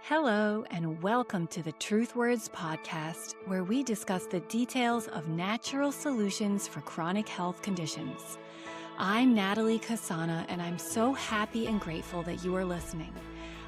Hello, and welcome to the Truthwards podcast, where we discuss the details of natural solutions for chronic health conditions. I'm Natalie Kasana, and I'm so happy and grateful that you are listening.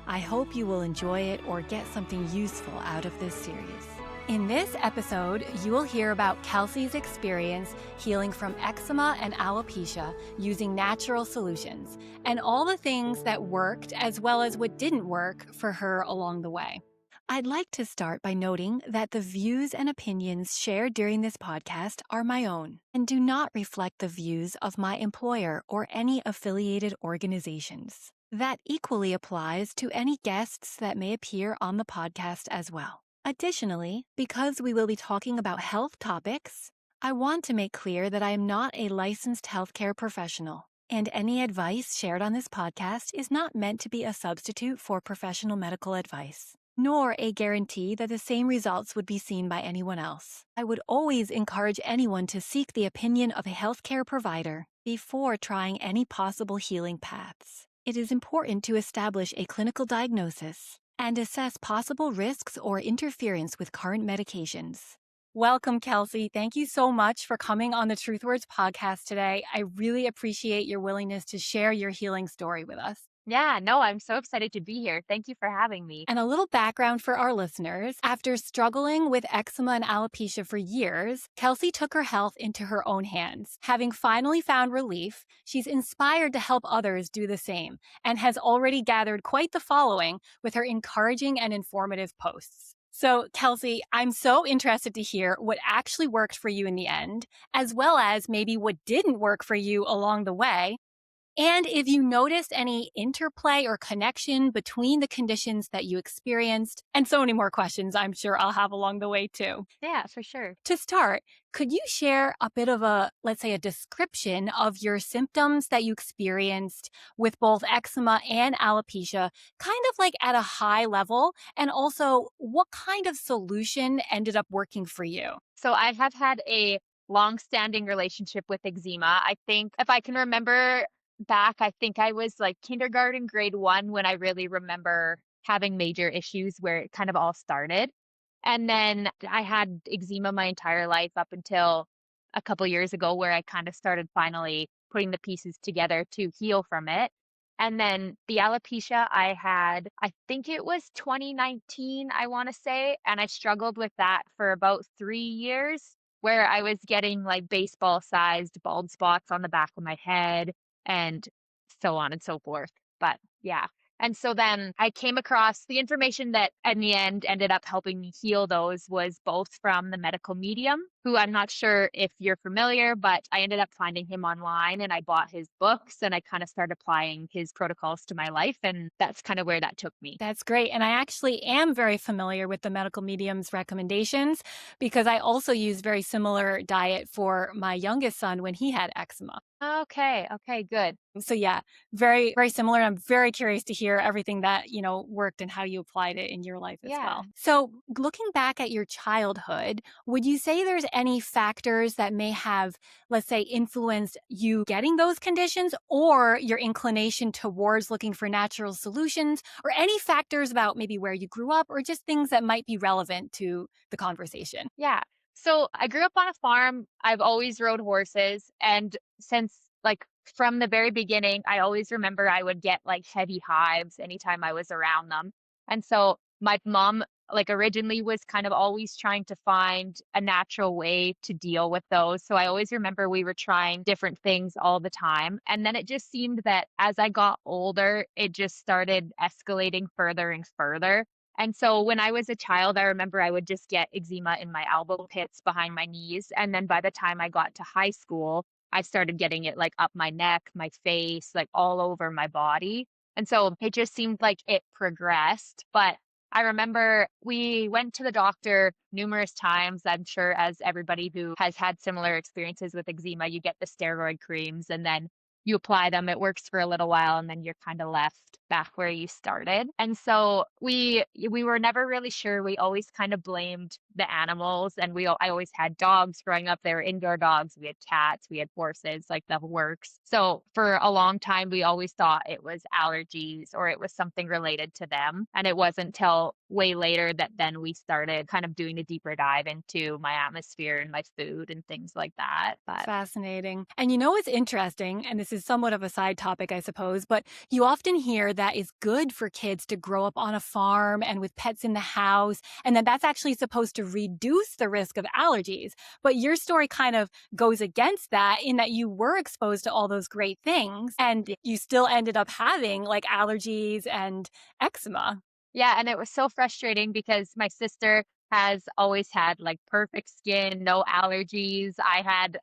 I hope you will enjoy it or get something useful out of this series. In this episode, you will hear about Kelsey's experience healing from eczema and alopecia using natural solutions, and all the things that worked as well as what didn't work for her along the way. I'd like to start by noting that the views and opinions shared during this podcast are my own and do not reflect the views of my employer or any affiliated organizations. That equally applies to any guests that may appear on the podcast as well. Additionally, because we will be talking about health topics, I want to make clear that I am not a licensed healthcare professional, and any advice shared on this podcast is not meant to be a substitute for professional medical advice, nor a guarantee that the same results would be seen by anyone else. I would always encourage anyone to seek the opinion of a healthcare provider before trying any possible healing paths. It is important to establish a clinical diagnosis and assess possible risks or interference with current medications. Welcome, Kelsey. Thank you so much for coming on the Truthwords podcast today. I really appreciate your willingness to share your healing story with us. Yeah, no, I'm so excited to be here. Thank you for having me. And a little background for our listeners. After struggling with eczema and alopecia for years, Kelsey took her health into her own hands. Having finally found relief, she's inspired to help others do the same and has already gathered quite the following with her encouraging and informative posts. So, Kelsey, I'm so interested to hear what actually worked for you in the end, as well as maybe what didn't work for you along the way. And if you noticed any interplay or connection between the conditions that you experienced, and so many more questions I'm sure I'll have along the way too. Yeah, for sure. To start, could you share a bit of let's say a description of your symptoms that you experienced with both eczema and alopecia, kind of like at a high level, and also what kind of solution ended up working for you? So I have had a long-standing relationship with eczema. I think if I can remember back, I think I was like kindergarten, grade 1, when I really remember having major issues where it kind of all started. And then I had eczema my entire life up until a couple years ago, where I kind of started finally putting the pieces together to heal from it. And then the alopecia I had, I think it was 2019, I want to say. And I struggled with that for about 3 years, where I was getting like baseball sized bald spots on the back of my head and so on and so forth. But yeah. And so then I came across the information that in the end ended up helping me heal those was both from the medical medium, who I'm not sure if you're familiar, but I ended up finding him online and I bought his books and I kind of started applying his protocols to my life. And that's kind of where that took me. That's great. And I actually am very familiar with the medical medium's recommendations because I also use very similar diet for my youngest son when he had eczema. Okay. Okay, good. So yeah, very, very similar. I'm very curious to hear everything that, worked and how you applied it in your life as well. So looking back at your childhood, would you say there's any factors that may have, let's say, influenced you getting those conditions or your inclination towards looking for natural solutions, or any factors about maybe where you grew up or just things that might be relevant to the conversation? Yeah. So I grew up on a farm. I've always rode horses. And since like from the very beginning, I always remember I would get like heavy hives anytime I was around them. And so my mom, like originally was kind of always trying to find a natural way to deal with those. So I always remember we were trying different things all the time. And then it just seemed that as I got older, it just started escalating further and further. And so when I was a child, I remember I would just get eczema in my elbow pits behind my knees. And then by the time I got to high school, I started getting it like up my neck, my face, like all over my body. And so it just seemed like it progressed. But I remember we went to the doctor numerous times. I'm sure as everybody who has had similar experiences with eczema, you get the steroid creams and then you apply them, it works for a little while, and then you're kind of left back where you started. And so we were never really sure. We always kind of blamed the animals. And I always had dogs growing up. They were indoor dogs. We had cats, we had horses, like the works. So for a long time, we always thought it was allergies or it was something related to them. And it wasn't until way later that then we started kind of doing a deeper dive into my atmosphere and my food and things like that. But Fascinating. And you know what's interesting, and this is somewhat of a side topic, I suppose, but you often hear that it's good for kids to grow up on a farm and with pets in the house, and that that's actually supposed to reduce the risk of allergies. But your story kind of goes against that in that you were exposed to all those great things and you still ended up having like allergies and eczema. yeah, and it was so frustrating because my sister has always had like perfect skin, no allergies. I had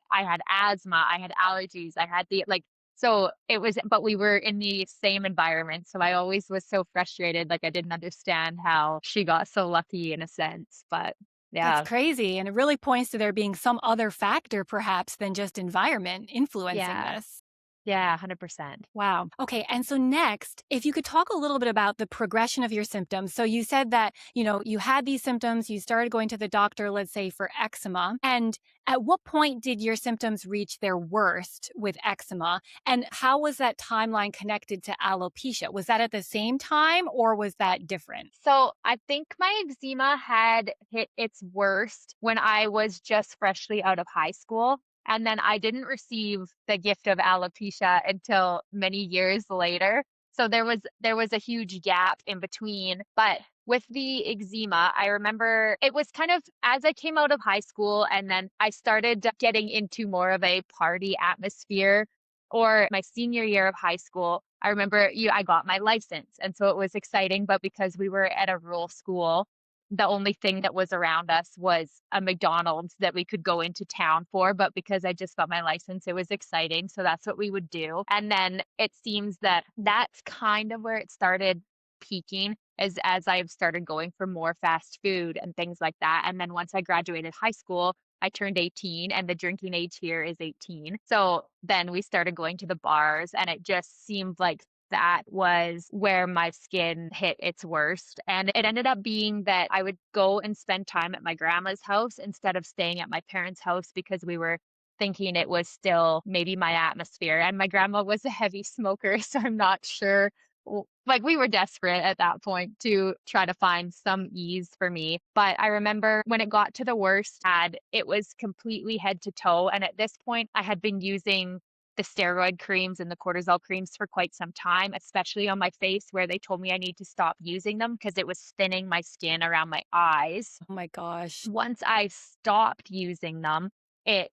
asthma, I had allergies, I had the like so it was but we were in the same environment. So I always was so frustrated, like I didn't understand how she got so lucky in a sense. But That's yeah. crazy. And it really points to there being some other factor, perhaps, than just environment influencing Yeah. this. Yeah, 100%. Wow. Okay. And so next, if you could talk a little bit about the progression of your symptoms. So you said that, you had these symptoms, you started going to the doctor, let's say for eczema. And at what point did your symptoms reach their worst with eczema? And how was that timeline connected to alopecia? Was that at the same time or was that different? So I think my eczema had hit its worst when I was just freshly out of high school. And then I didn't receive the gift of alopecia until many years later. So there was a huge gap in between. But with the eczema, I remember it was kind of as I came out of high school and then I started getting into more of a party atmosphere or my senior year of high school. I remember I got my license. And so it was exciting. But because we were at a rural school, the only thing that was around us was a McDonald's that we could go into town for. But because I just got my license, it was exciting. So that's what we would do. And then it seems that that's kind of where it started peaking as I've started going for more fast food and things like that. And then once I graduated high school, I turned 18 and the drinking age here is 18. So then we started going to the bars and it just seemed like that was where my skin hit its worst. And it ended up being that I would go and spend time at my grandma's house instead of staying at my parents' house because we were thinking it was still maybe my atmosphere. And my grandma was a heavy smoker, so I'm not sure. Like we were desperate at that point to try to find some ease for me. But I remember when it got to the worst, it was completely head to toe. And at this point, I had been using the steroid creams and the cortisol creams for quite some time, especially on my face, where they told me I need to stop using them because it was thinning my skin around my eyes. Oh my gosh. Once I stopped using them, it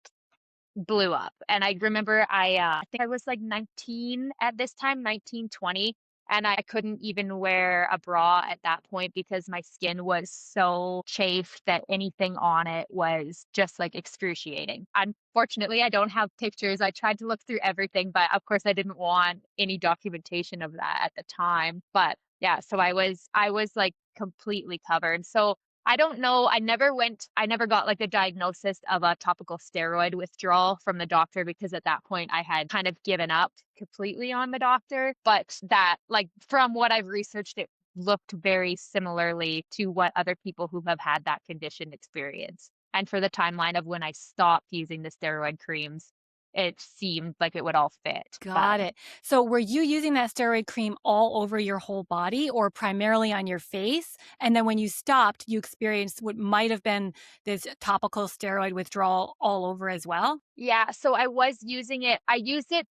blew up. And I remember I think I was like 19 at this time, 19, 20. And I couldn't even wear a bra at that point because my skin was so chafed that anything on it was just like excruciating. Unfortunately, I don't have pictures. I tried to look through everything, but of course I didn't want any documentation of that at the time. But yeah, so I was like completely covered. So I don't know. I never got like a diagnosis of a topical steroid withdrawal from the doctor because at that point I had kind of given up completely on the doctor. But that, like, from what I've researched, it looked very similarly to what other people who have had that condition experience. And for the timeline of when I stopped using the steroid creams, it seemed like it would all fit. But Got it. So were you using that steroid cream all over your whole body or primarily on your face? And then when you stopped, you experienced what might have been this topical steroid withdrawal all over as well? yeah, so I was using it. I used it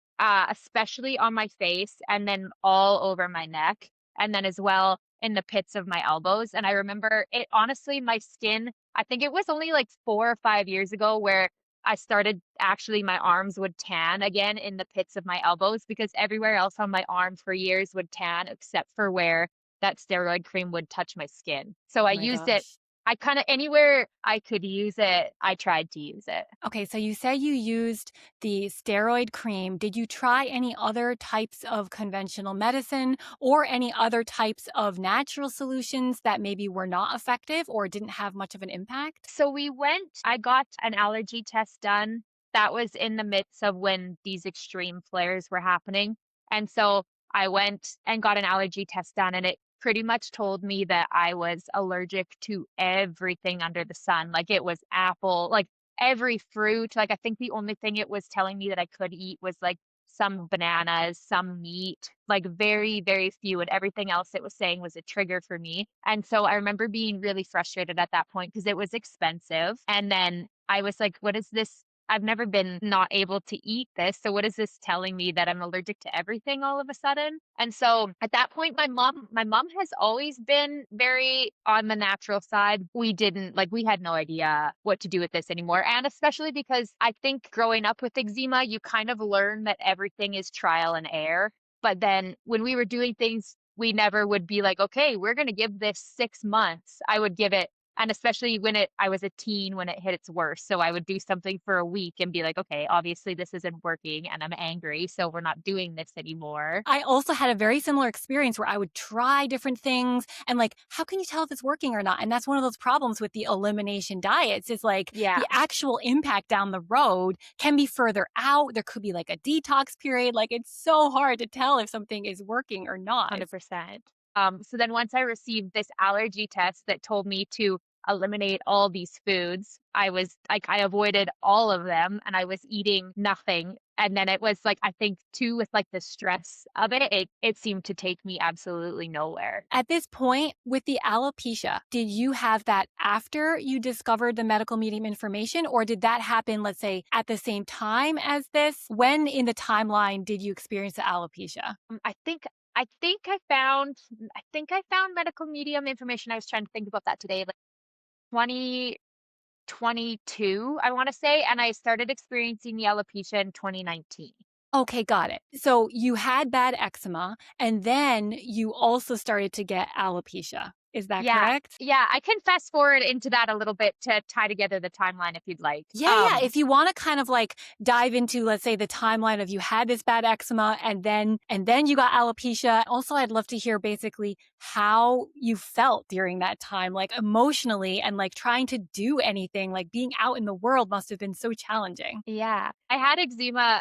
especially on my face and then all over my neck and then as well in the pits of my elbows. And I remember it honestly, my skin, I think it was only like 4 or 5 years ago where I started actually my arms would tan again in the pits of my elbows because everywhere else on my arm for years would tan except for where that steroid cream would touch my skin. So I Oh my used it. gosh. I kind of anywhere I could use it, I tried to use it. Okay, so you said you used the steroid cream. Did you try any other types of conventional medicine or any other types of natural solutions that maybe were not effective or didn't have much of an impact? So I got an allergy test done. That was in the midst of when these extreme flares were happening. And so I went and got an allergy test done and it pretty much told me that I was allergic to everything under the sun. Like it was apple, like every fruit. Like I think the only thing it was telling me that I could eat was like some bananas, some meat, like very, very few. And everything else it was saying was a trigger for me. And so I remember being really frustrated at that point because it was expensive. And then I was like, what is this? I've never been not able to eat this. So what is this telling me that I'm allergic to everything all of a sudden? And so at that point, my mom has always been very on the natural side. We didn't like, we had no idea what to do with this anymore. And especially because I think growing up with eczema, you kind of learn that everything is trial and error. But then when we were doing things, we never would be like, okay, we're going to give this 6 months. I would give it, and especially when I was a teen when it hit its worst. So I would do something for a week and be like, okay, obviously this isn't working and I'm angry. So we're not doing this anymore. I also had a very similar experience where I would try different things and like, how can you tell if it's working or not? And that's one of those problems with the elimination diets is like Yeah, the actual impact down the road can be further out. There could be like a detox period. Like it's so hard to tell if something is working or not. 100%. So then once I received this allergy test that told me to eliminate all these foods, I was like, I avoided all of them and I was eating nothing. And then it was like, I think too, with like the stress of it seemed to take me absolutely nowhere. At this point, with the alopecia, did you have that after you discovered the medical medium information, or did that happen, let's say, at the same time as this? When in the timeline did you experience the alopecia? I think I found medical medium information. I was trying to think about that today, like 2022, I want to say, and I started experiencing the alopecia in 2019. Okay, got it. So you had bad eczema, and then you also started to get alopecia. Is that Yeah. correct? Yeah, I can fast forward into that a little bit to tie together the timeline if you'd like. Yeah. If you want to kind of like dive into, let's say, the timeline of you had this bad eczema and then you got alopecia. Also, I'd love to hear basically how you felt during that time, like emotionally and like trying to do anything, like being out in the world must have been so challenging. Yeah. I had eczema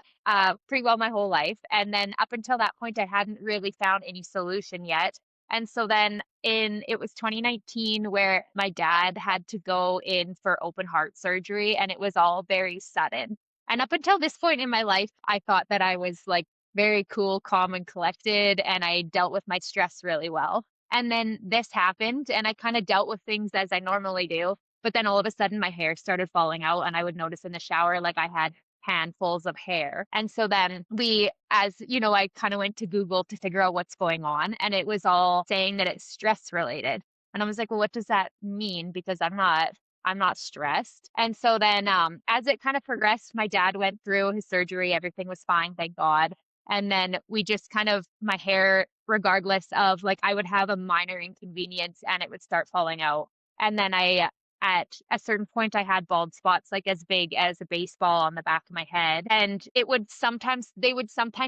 pretty well my whole life. And then up until that point, I hadn't really found any solution yet. And so then it was 2019 where my dad had to go in for open heart surgery and it was all very sudden. And up until this point in my life, I thought that I was like very cool, calm, and collected, and I dealt with my stress really well. And then this happened, and I kind of dealt with things as I normally do. But then all of a sudden, my hair started falling out, and I would notice in the shower like I had handfuls of hair. And so then as you know, I kind of went to Google to figure out what's going on, and it was all saying that it's stress related. And I was like, well, what does that mean? Because I'm not stressed. And so then as it kind of progressed, my dad went through his surgery, everything was fine, thank God. And then we just kind of my hair, regardless of like I would have a minor inconvenience and it would start falling out. And then at a certain point, I had bald spots like as big as a baseball on the back of my head. And they would sometimes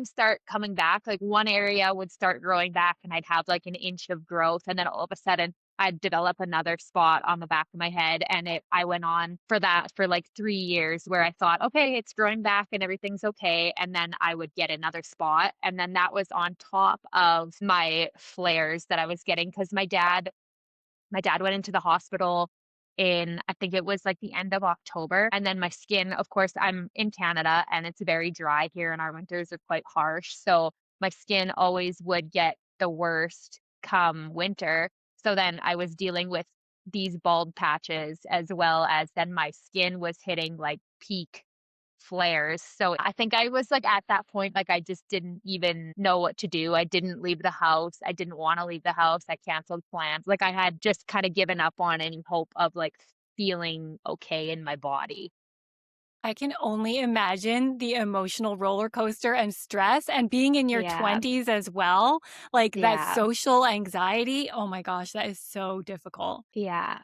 start coming back. Like one area would start growing back and I'd have like an inch of growth. And then all of a sudden, I'd develop another spot on the back of my head. And I went on for that for like 3 years where I thought, okay, it's growing back and everything's okay. And then I would get another spot. And then that was on top of my flares that I was getting because my dad went into the hospital in, I think it was like the end of October. And then my skin, of course, I'm in Canada and it's very dry here and our winters are quite harsh. So my skin always would get the worst come winter. So then I was dealing with these bald patches as well as then my skin was hitting like peak flares. So I think I was like at that point, like I just didn't even know what to do. I didn't leave the house. I didn't want to leave the house. I canceled plans. Like I had just kind of given up on any hope of like feeling okay in my body. I can only imagine the emotional roller coaster and stress and being in your Yeah. 20s as well. Like that Yeah. social anxiety. Oh my gosh, that is so difficult. Yeah.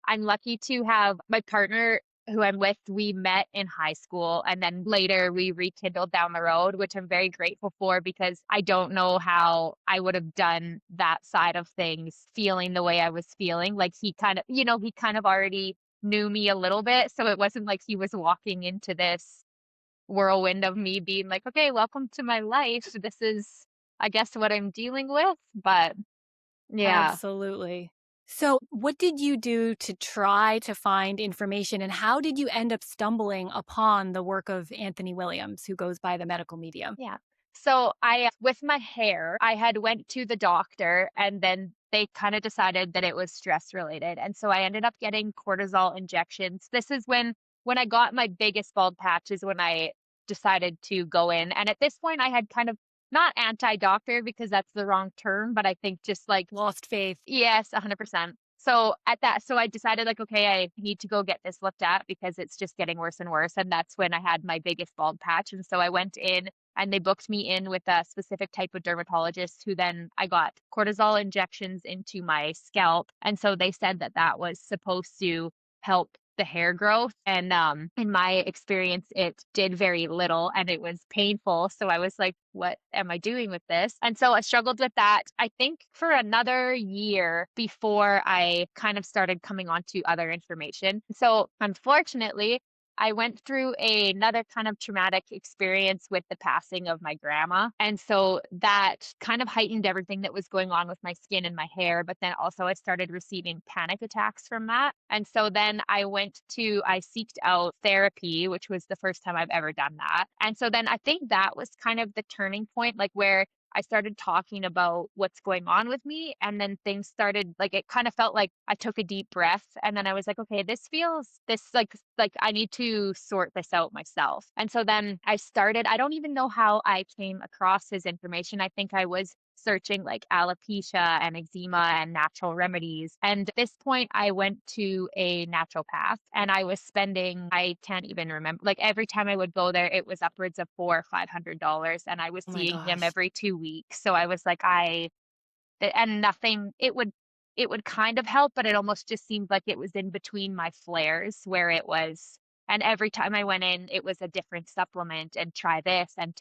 I'm lucky to have my partner who I'm with. We met in high school and then later we rekindled down the road, which I'm very grateful for because I don't know how I would have done that side of things feeling the way I was feeling. Like he kind of already knew me a little bit. So it wasn't like he was walking into this whirlwind of me being like, okay, welcome to my life. This is, I guess, what I'm dealing with. But Yeah. Absolutely. So, what did you do to try to find information, and how did you end up stumbling upon the work of Anthony Williams, who goes by the medical medium? Yeah. So with my hair, I had went to the doctor and then they kind of decided that it was stress related. And so I ended up getting cortisol injections. This is when I got my biggest bald patch is when I decided to go in. And at this point I had kind of not anti-doctor because that's the wrong term, but I think just like Lost faith. yes, 100%. So I decided like, okay, I need to go get this looked at because it's just getting worse and worse. And that's when I had my biggest bald patch. And so I went in and they booked me in with a specific type of dermatologist who then I got cortisol injections into my scalp. And so they said that that was supposed to help the hair growth. And in my experience, it did very little and it was painful. So I was like, what am I doing with this? And so I struggled with that, I think, for another year before I kind of started coming onto other information. So unfortunately, I went through another kind of traumatic experience with the passing of my grandma. And so that kind of heightened everything that was going on with my skin and my hair. But then also I started receiving panic attacks from that. And so then I seeked out therapy, which was the first time I've ever done that. And so then I think that was kind of the turning point, like where I started talking about what's going on with me. And then things started like it kind of felt like I took a deep breath and then I was like, okay, this like I need to sort this out myself. And so then I don't even know how I came across his information. I think I was searching like alopecia and eczema and natural remedies. And at this point, I went to a naturopath and I can't even remember, like every time I would go there, it was upwards of $400 or $500. And I was Oh my seeing him gosh. every 2 weeks. So I was like, and nothing, it would kind of help, but it almost just seemed like it was in between my flares where it was. And every time I went in, it was a different supplement and try this and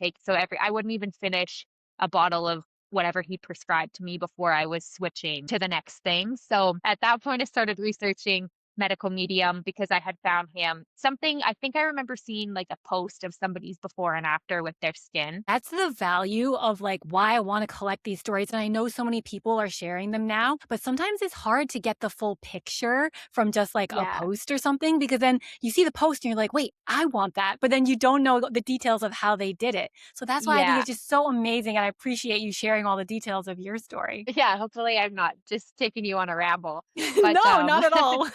I wouldn't even finish a bottle of whatever he prescribed to me before I was switching to the next thing. So at that point, I started researching medical medium because I had found him something. I think I remember seeing like a post of somebody's before and after with their skin. That's the value of like why I want to collect these stories. And I know so many people are sharing them now, but sometimes it's hard to get the full picture from just like a Yeah. post or something, because then you see the post and you're like, wait, I want that. But then you don't know the details of how they did it. So that's why I think Yeah. it's just so amazing. And I appreciate you sharing all the details of your story. Yeah, hopefully I'm not just taking you on a ramble. But No, not at all.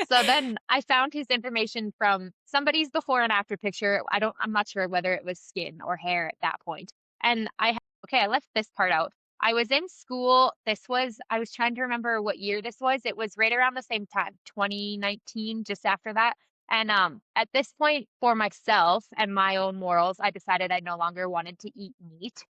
so then I found his information from somebody's before and after picture. I'm not sure whether it was skin or hair at that point. And okay, I left this part out. I was in school. I was trying to remember what year this was. It was right around the same time, 2019, just after that. And at this point, for myself and my own morals, I decided I no longer wanted to eat meat.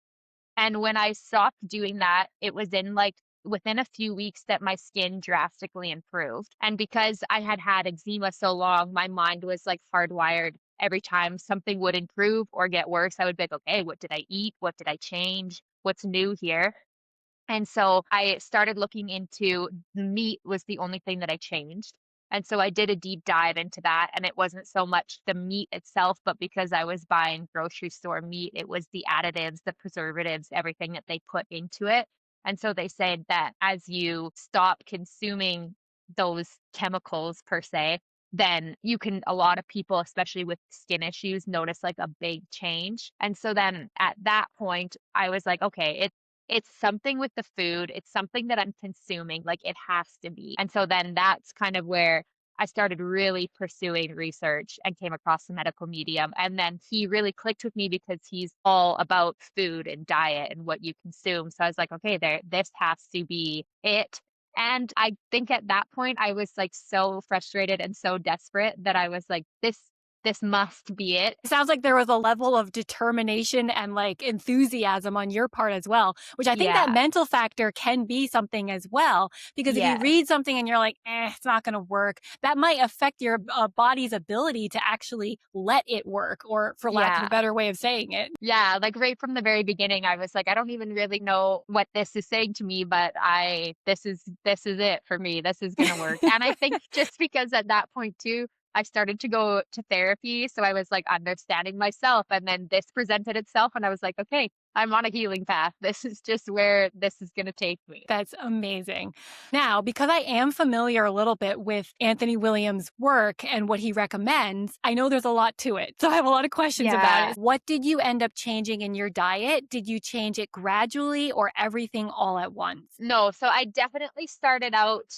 And when I stopped doing that, it was in like within a few weeks that my skin drastically improved. And because I had had eczema so long, my mind was like hardwired. Every time something would improve or get worse, I would be like, okay, what did I eat? What did I change? What's new here? And so I started looking into meat was the only thing that I changed. And so I did a deep dive into that. And it wasn't so much the meat itself, but because I was buying grocery store meat, it was the additives, the preservatives, everything that they put into it. And so they said that as you stop consuming those chemicals per se, then a lot of people, especially with skin issues, notice like a big change. And so then at that point, I was like, okay, it's something with the food, it's something that I'm consuming, like, it has to be, and so then that's kind of where I started really pursuing research and came across the medical medium, and then he really clicked with me because he's all about food and diet and what you consume, so I was like, "Okay, this has to be it," and I think at that point, I was, like, so frustrated and so desperate that I was like, "This must be it." It sounds like there was a level of determination and like enthusiasm on your part as well, which I think that Yeah. mental factor can be something as well. Because if you Yes. read something and you're like, it's not going to work, that might affect your body's ability to actually let it work, or for lack of a Yeah. better way of saying it. Yeah, like right from the very beginning, I was like, I don't even really know what this is saying to me, but this is it for me. This is gonna work. And I think just because at that point too, I started to go to therapy. So I was like understanding myself. And then this presented itself. And I was like, okay, I'm on a healing path. This is just where this is going to take me. That's amazing. Now, because I am familiar a little bit with Anthony Williams' work and what he recommends, I know there's a lot to it. So I have a lot of questions about Yeah. it. What did you end up changing in your diet? Did you change it gradually or everything all at once? No. So I definitely started out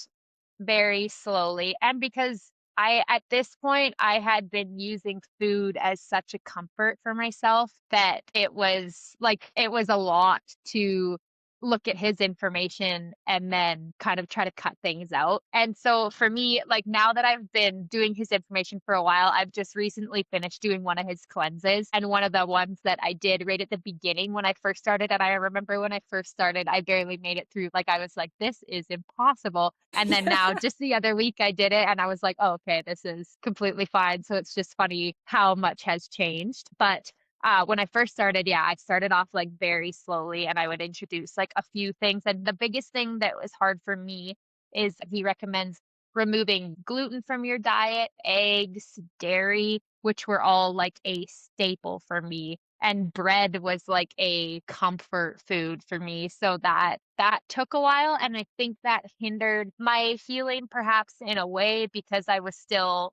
very slowly. And because at this point, I had been using food as such a comfort for myself that it was a lot to look at his information and then kind of try to cut things out. And so for me, like now that I've been doing his information for a while, I've just recently finished doing one of his cleanses. And one of the ones that I did right at the beginning when I first started, and I remember when I first started, I barely made it through. Like I was like, this is impossible. And then now just the other week I did it and I was like, oh, okay, this is completely fine. So it's just funny how much has changed. But when I first started, yeah, I started off like very slowly and I would introduce like a few things. And the biggest thing that was hard for me is he recommends removing gluten from your diet, eggs, dairy, which were all like a staple for me. And bread was like a comfort food for me. So that took a while. And I think that hindered my healing perhaps in a way because I was still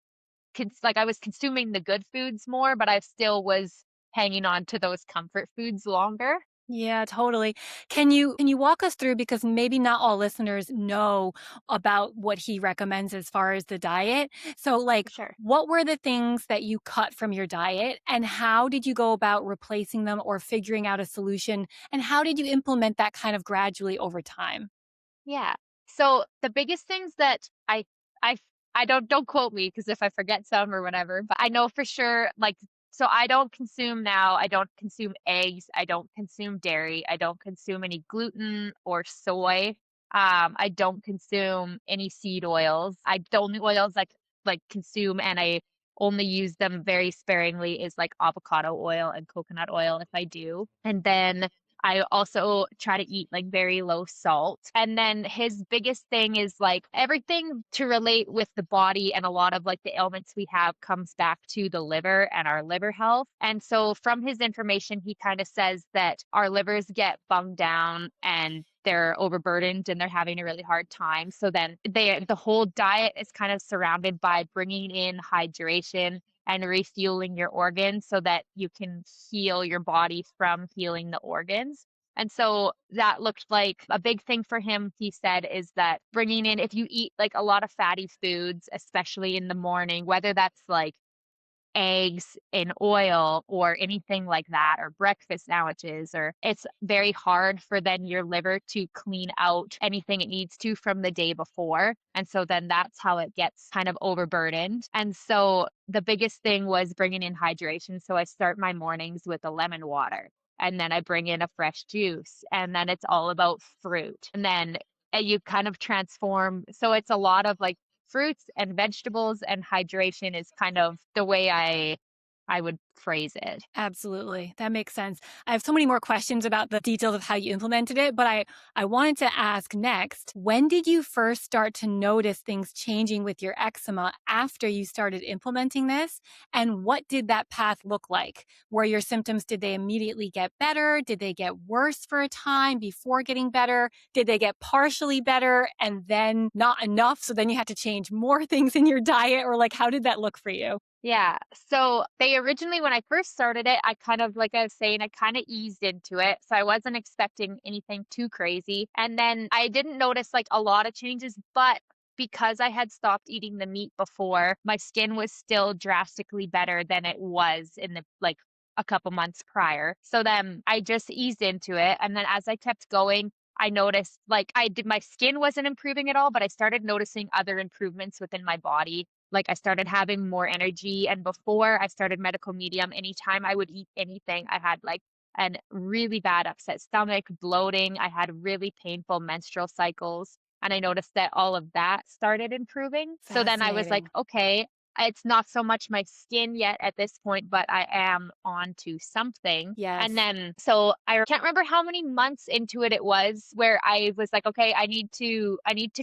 like I was consuming the good foods more, but I still was hanging on to those comfort foods longer. Yeah, totally. Can you walk us through, because maybe not all listeners know about what he recommends as far as the diet. So like, Sure. what were the things that you cut from your diet and how did you go about replacing them or figuring out a solution, and how did you implement that kind of gradually over time? Yeah. So the biggest things that I I don't quote me because if I forget some or whatever, but I know for sure like so I don't consume now, I don't consume eggs, I don't consume dairy, I don't consume any gluten or soy. I don't consume any seed oils. The only oils like consume and I only use them very sparingly is like avocado oil and coconut oil if I do. And then I also try to eat like very low salt. And then his biggest thing is like everything to relate with the body and a lot of like the ailments we have comes back to the liver and our liver health. And so from his information, he kind of says that our livers get bunged down and they're overburdened and they're having a really hard time. So then the whole diet is kind of surrounded by bringing in hydration and refueling your organs so that you can heal your body from healing the organs. And so that looked like a big thing for him, he said, is that bringing in, if you eat like a lot of fatty foods, especially in the morning, whether that's like eggs in oil or anything like that, or breakfast sandwiches, or it's very hard for then your liver to clean out anything it needs to from the day before. And so then that's how it gets kind of overburdened. And so the biggest thing was bringing in hydration. So I start my mornings with a lemon water. And then I bring in a fresh juice. And then it's all about fruit. And then you kind of transform. So it's a lot of like fruits and vegetables and hydration is kind of the way I would phrase it. Absolutely. That makes sense. I have so many more questions about the details of how you implemented it, but I wanted to ask next, when did you first start to notice things changing with your eczema after you started implementing this? And what did that path look like? Were your symptoms, did they immediately get better? Did they get worse for a time before getting better? Did they get partially better and then not enough? So then you had to change more things in your diet, or like, how did that look for you? Yeah. So they originally, when I first started it, I kind of, like I was saying, I kind of eased into it. So I wasn't expecting anything too crazy. And then I didn't notice like a lot of changes, but because I had stopped eating the meat before, my skin was still drastically better than it was in the like a couple months prior. So then I just eased into it. And then as I kept going, I noticed like my skin wasn't improving at all, but I started noticing other improvements within my body. Like I started having more energy. And before I started medical medium, anytime I would eat anything, I had like an really bad upset stomach, bloating. I had really painful menstrual cycles. And I noticed that all of that started improving. So then I was like, Fascinating. okay, it's not so much my skin yet at this point, but I am on to something. And Yes. then, so I can't remember how many months into it was where I was like, okay, I need to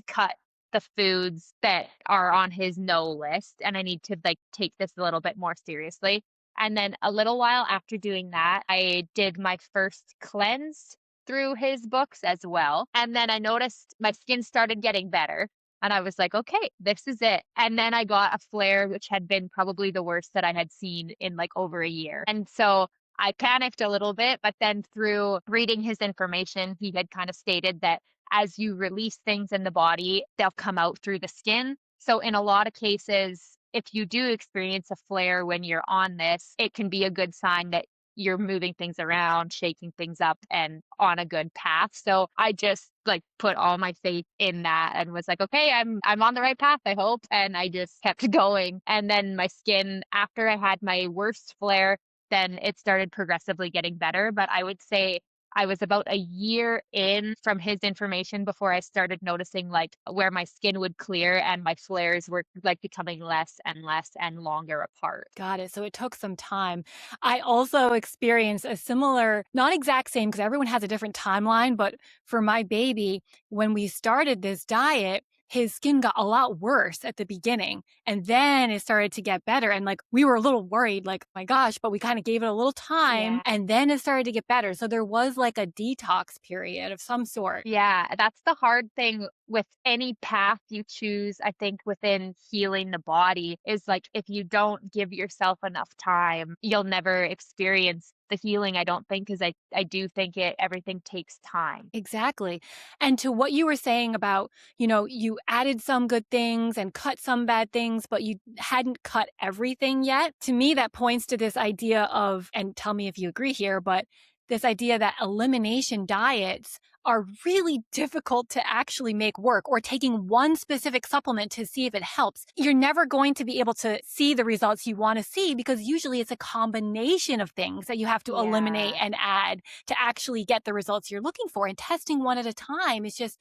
cut the foods that are on his no list, and I need to like take this a little bit more seriously. And then a little while after doing that, I did my first cleanse through his books as well. And then I noticed my skin started getting better. And I was like, okay, this is it. And then I got a flare, which had been probably the worst that I had seen in like over a year. And so I panicked a little bit, but then through reading his information, he had kind of stated that as you release things in the body, they'll come out through the skin. So in a lot of cases, if you do experience a flare when you're on this, it can be a good sign that you're moving things around, shaking things up and on a good path. So I just like put all my faith in that and was like, okay, I'm on the right path, I hope. And I just kept going. And then my skin, after I had my worst flare, then it started progressively getting better. But I would say I was about a year in from his information before I started noticing like where my skin would clear and my flares were like becoming less and less and longer apart. Got it. So it took some time. I also experienced a similar, not exact same, because everyone has a different timeline, but for my baby, when we started this diet, his skin got a lot worse at the beginning. And then it started to get better. And like we were a little worried, like, oh my gosh, but we kind of gave it a little time Yeah. and then it started to get better. So there was like a detox period of some sort. Yeah, that's the hard thing with any path you choose, I think, within healing the body is like if you don't give yourself enough time, you'll never experience the healing, I don't think, because I do think everything takes time. Exactly. And to what you were saying about, you added some good things and cut some bad things, but you hadn't cut everything yet. To me, that points to this idea of, and tell me if you agree here, but this idea that elimination diets are really difficult to actually make work, or taking one specific supplement to see if it helps. You're never going to be able to see the results you want to see because usually it's a combination of things that you have to eliminate Yeah. and add to actually get the results you're looking for. And testing one at a time is just,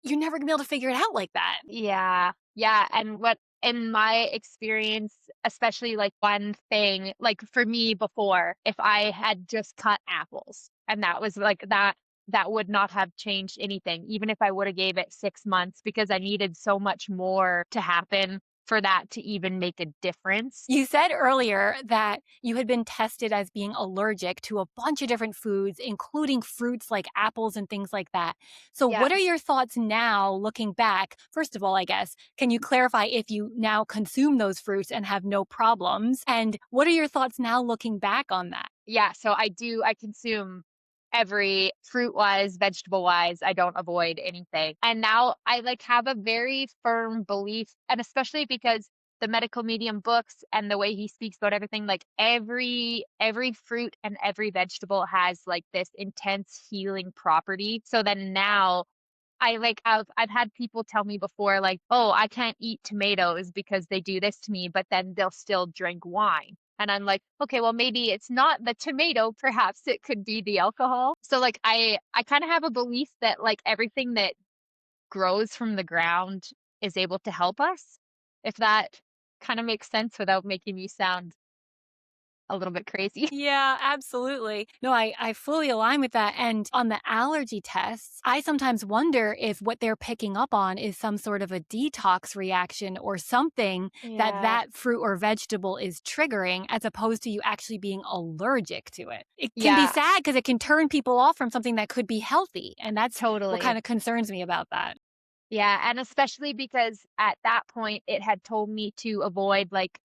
you're never gonna be able to figure it out like that. Yeah. Yeah. And what in my experience, especially like one thing, like for me before, if I had just cut apples and that was like that would not have changed anything, even if I would have gave it 6 months because I needed so much more to happen for that to even make a difference. You said earlier that you had been tested as being allergic to a bunch of different foods, including fruits like apples and things like that. So, Yeah. what are your thoughts now looking back? First of all, I guess, can you clarify if you now consume those fruits and have no problems? And what are your thoughts now looking back on that? Yeah, so I consume every fruit wise, vegetable wise, I don't avoid anything. And now I like have a very firm belief, and especially because the medical medium books and the way he speaks about everything, like every fruit and every vegetable has like this intense healing property. So then now I like I've had people tell me before, like, "Oh, I can't eat tomatoes because they do this to me," but then they'll still drink wine. And I'm like, "Okay, well, maybe it's not the tomato, perhaps it could be the alcohol." So like I kind of have a belief that like everything that grows from the ground is able to help us. If that kind of makes sense without making me sound a little bit crazy. Yeah, absolutely. No, I fully align with that. And on the allergy tests, I sometimes wonder if what they're picking up on is some sort of a detox reaction or something that Yeah. that fruit or vegetable is triggering, as opposed to you actually being allergic to it. It can be Yeah, sad because it can turn people off from something that could be healthy. And that's what kind totally. of concerns me about that. Yeah, and especially because at that point it had told me to avoid like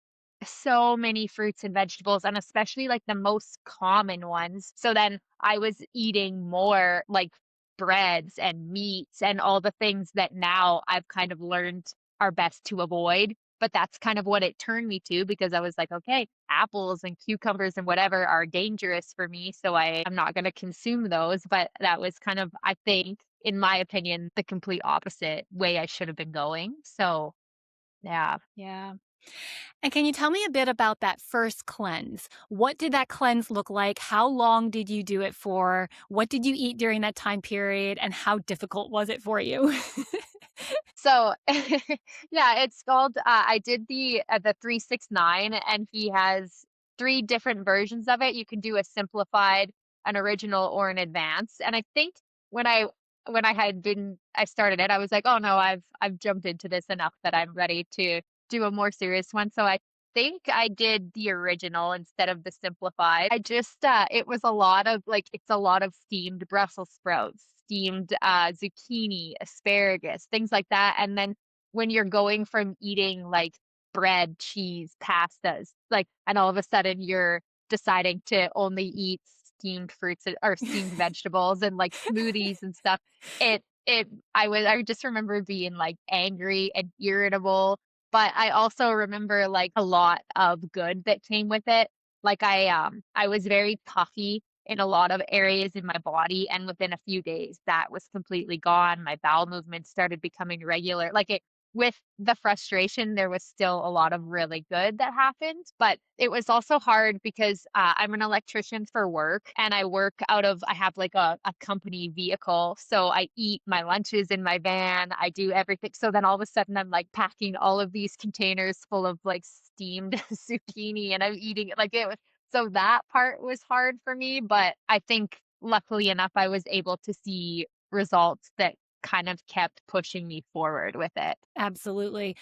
so many fruits and vegetables and especially like the most common ones. So then I was eating more like breads and meats and all the things that now I've kind of learned are best to avoid. But that's kind of what it turned me to because I was like, okay, apples and cucumbers and whatever are dangerous for me. So I'm not going to consume those. But that was kind of, I think, in my opinion, the complete opposite way I should have been going. So, yeah. Yeah. And can you tell me a bit about that first cleanse? What did that cleanse look like? How long did you do it for? What did you eat during that time period? And how difficult was it for you? So, yeah, it's called, I did the 369 and he has three different versions of it. You can do a simplified, an original, or an advanced. And I think when I when I started it, I was like, "Oh no, I've jumped into this enough that I'm ready to do a more serious one." So I think I did the original instead of the simplified. I just it was a lot of like it's a lot of steamed Brussels sprouts, steamed zucchini, asparagus, things like that. And then when you're going from eating like bread, cheese, pastas, like and all of a sudden you're deciding to only eat steamed fruits or steamed vegetables and like smoothies and stuff. It I just remember being like angry and irritable, but I also remember like a lot of good that came with it. Like I was very puffy in a lot of areas in my body, and within a few days that was completely gone. My bowel movements started becoming regular. Like it with the frustration, there was still a lot of really good that happened, but it was also hard because I'm an electrician for work and I have like a company vehicle. So I eat my lunches in my van, I do everything. So then all of a sudden I'm like packing all of these containers full of like steamed zucchini and I'm eating it like it was. So that part was hard for me, but I think luckily enough, I was able to see results that kind of kept pushing me forward with it. Absolutely.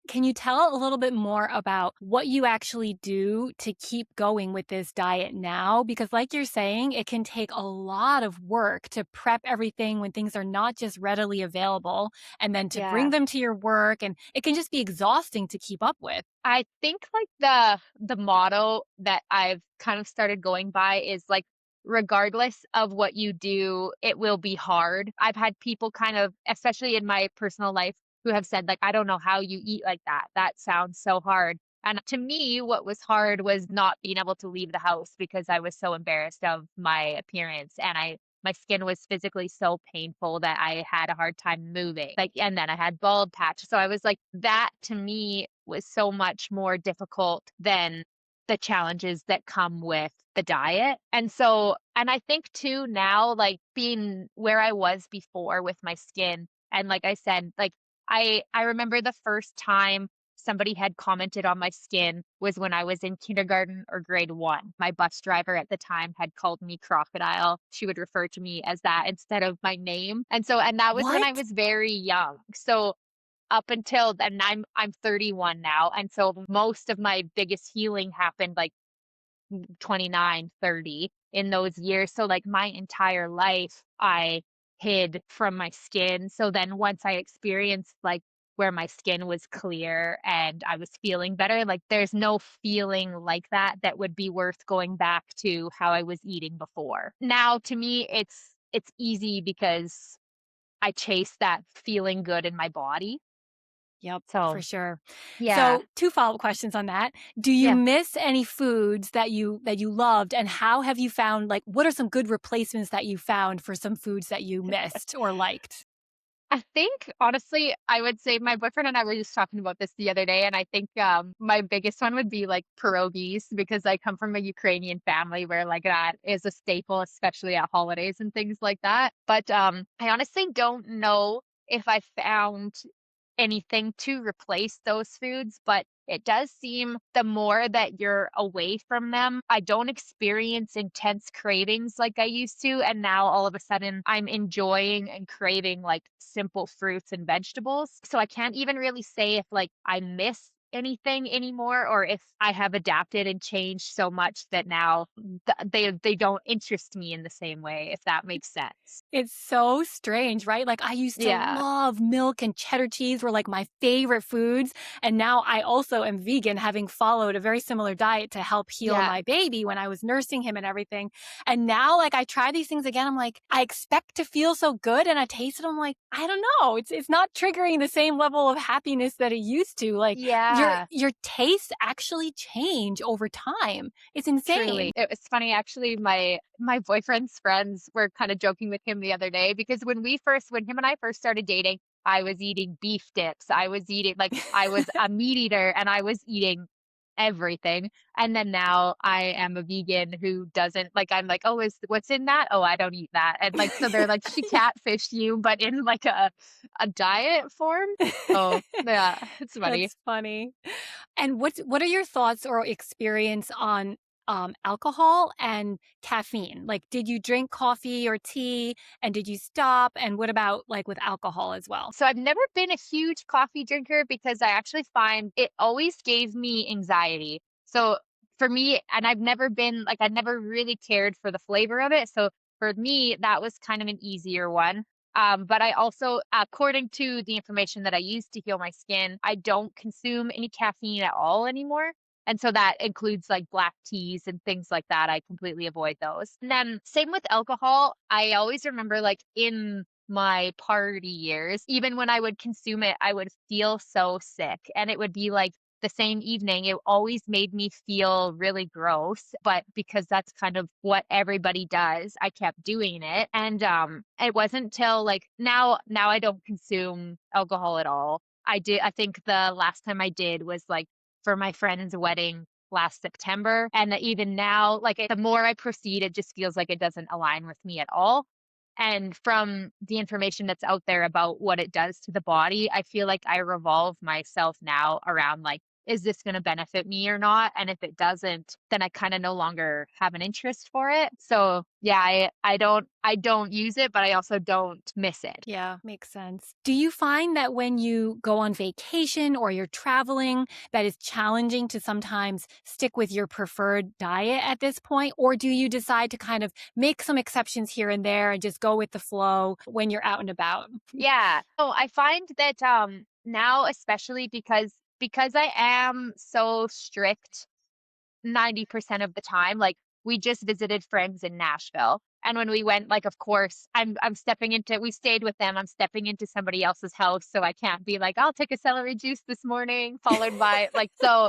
Can you tell a little bit more about what you actually do to keep going with this diet now? Because, like you're saying, it can take a lot of work to prep everything when things are not just readily available and then to bring Yeah. them to your work. And it can just be exhausting to keep up with. I think like the motto that I've kind of started going by is like regardless of what you do, it will be hard. I've had people kind of, especially in my personal life, who have said like, I don't know how you eat like that. That sounds so hard. And to me, what was hard was not being able to leave the house because I was so embarrassed of my appearance and my skin was physically so painful that I had a hard time moving. Like, and then I had bald patch. So I was like, that to me was so much more difficult than the challenges that come with the diet. And so, and I think too now, like being where I was before with my skin, and like I said, like I remember the first time somebody had commented on my skin was when I was in kindergarten or grade one. My bus driver at the time had called me crocodile. She would refer to me as that instead of my name. And so, and that was when I What? was very young. So up until then, I'm 31 now. And so most of my biggest healing happened like 29, 30 in those years. So like my entire life, I hid from my skin. So then once I experienced like where my skin was clear and I was feeling better, like there's no feeling like that that would be worth going back to how I was eating before. Now to me, it's easy because I chase that feeling good in my body. Yep, for So sure. yeah. So, 2 follow-up questions on that. Do you Yeah. miss any foods that you loved, and how have you found like, what are some good replacements that you found for some foods that you missed or liked? I think honestly, I would say my boyfriend and I were just talking about this the other day, and I think my biggest one would be like pierogies because I come from a Ukrainian family where like that is a staple, especially at holidays and things like that. But I honestly don't know if I found anything to replace those foods, but it does seem the more that you're away from them, I don't experience intense cravings like I used to. And now all of a sudden I'm enjoying and craving like simple fruits and vegetables. So I can't even really say if like I miss anything anymore or if I have adapted and changed so much that now they don't interest me in the same way, if that makes sense. It's so strange, right? Like, I used to Yeah. love milk and cheddar cheese were like my favorite foods, and now I also am vegan, having followed a very similar diet to help heal Yeah. my baby when I was nursing him and everything. And now, like, I try these things again, I'm like, I expect to feel so good, and I taste it, I'm like, I don't know, it's not triggering the same level of happiness that it used to. Like, Yeah. your tastes actually change over time. It's insane. Truly. It was funny actually, my boyfriend's friends were kind of joking with him the other day because when him and I first started dating, I was eating beef dips. I was eating like I was a meat eater and I was eating everything. And then now I am a vegan who doesn't like I'm like, "Oh, is what's in that? Oh, I don't eat that." And like so they're like she catfished you but in like a diet form. Oh, yeah, it's funny. That's funny. And what are your thoughts or experience on alcohol and caffeine? Like, did you drink coffee or tea and did you stop? And what about like with alcohol as well? So I've never been a huge coffee drinker because I actually find it always gave me anxiety. So for me, and I've never been like, I never really cared for the flavor of it. So for me, that was kind of an easier one. But I also, according to the information that I use to heal my skin, I don't consume any caffeine at all anymore. And so that includes like black teas and things like that. I completely avoid those. And then same with alcohol. I always remember like in my party years, even when I would consume it, I would feel so sick. And it would be like the same evening, it always made me feel really gross. But because that's kind of what everybody does, I kept doing it. And it wasn't till like now I don't consume alcohol at all. I think the last time I did was like for my friend's wedding last September. And even now, like the more I proceed, it just feels like it doesn't align with me at all. And from the information that's out there about what it does to the body, I feel like I revolve myself now around like, is this going to benefit me or not? And if it doesn't, then I kind of no longer have an interest for it. So yeah, I don't use it, but I also don't miss it. Yeah, makes sense. Do you find that when you go on vacation or you're traveling, that it's challenging to sometimes stick with your preferred diet at this point? Or do you decide to kind of make some exceptions here and there and just go with the flow when you're out and about? Yeah. So I find that now especially because I am so strict 90% of the time. Like we just visited friends in Nashville. And when we went, like, of course, I'm stepping into we stayed with them. I'm stepping into somebody else's house. So I can't be like, I'll take a celery juice this morning, followed by like so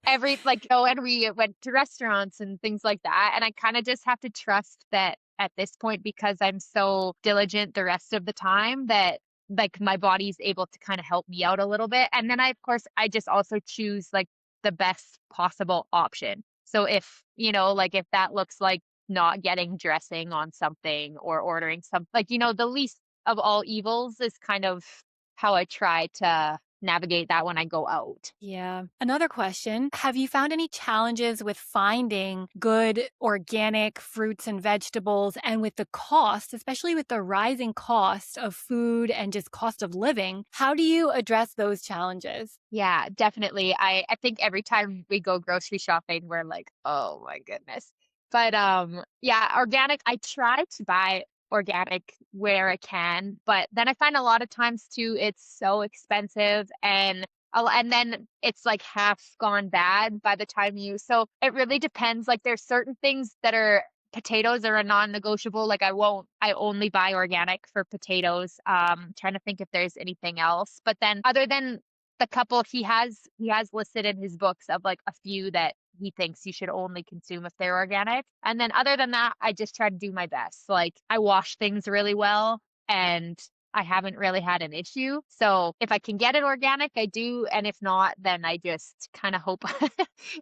every like oh, and we went to restaurants and things like that. And I kind of just have to trust that at this point because I'm so diligent the rest of the time that like my body's able to kind of help me out a little bit. And then I of course I just also choose like the best possible option. So if, like if that looks like not getting dressing on something or ordering some like, the least of all evils is kind of how I try to navigate that when I go out. Yeah. Another question. Have you found any challenges with finding good organic fruits and vegetables and with the cost, especially with the rising cost of food and just cost of living? How do you address those challenges? Yeah, definitely. I think every time we go grocery shopping, we're like, oh my goodness. But yeah, organic, I try to buy organic where I can, but then I find a lot of times too, it's so expensive and then it's like half gone bad by the time so it really depends. Like there's certain things that are potatoes are a non-negotiable. Like I only buy organic for potatoes. Trying to think if there's anything else. But then other than the couple he has listed in his books of like a few that he thinks you should only consume if they're organic. And then other than that, I just try to do my best. Like I wash things really well and I haven't really had an issue. So if I can get it organic, I do. And if not, then I just kind of hope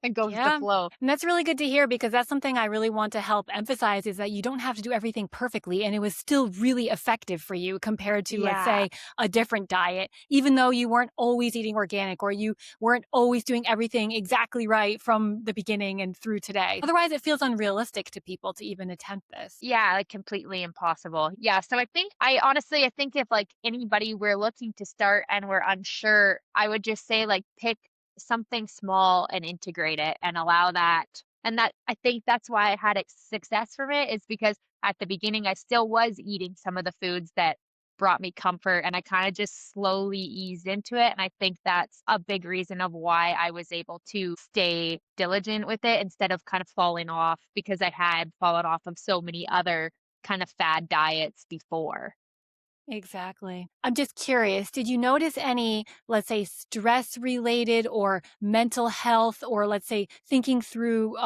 and go with the Yeah. flow. And that's really good to hear because that's something I really want to help emphasize is that you don't have to do everything perfectly. And it was still really effective for you compared to, let's Yeah. say, a different diet, even though you weren't always eating organic or you weren't always doing everything exactly right from the beginning and through today. Otherwise, it feels unrealistic to people to even attempt this. Yeah, like completely impossible. Yeah. So I think if like anybody we're looking to start and we're unsure, I would just say like pick something small and integrate it and allow that. And that I think that's why I had success from it is because at the beginning I still was eating some of the foods that brought me comfort and I kind of just slowly eased into it. And I think that's a big reason of why I was able to stay diligent with it instead of kind of falling off because I had fallen off of so many other kind of fad diets before. Exactly. I'm just curious, did you notice any, let's say, stress related or mental health, or let's say thinking through